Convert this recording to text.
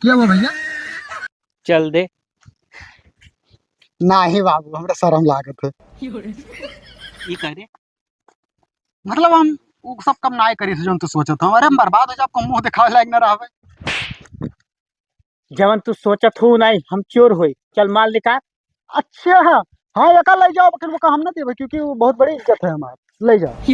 क्या हुआ भैया? चल दे। नहीं बाबू, हमरा शर्म लागत है। ई करे मतलब हम उ सब कम ना करी जो तू सोचत हम। अरे हम बर्बाद हो जाए, आपको मुंह दिखावे लायक ना रहबे। जवन तू सोचत हो नहीं, हम चोर होई। चल माल निकाल। अच्छा हाँ, एका ले जाओ, लेकिन वो हम ना देबे, क्योंकि वो बहुत बड़ी इज्जत है हमारी। ले जाओ।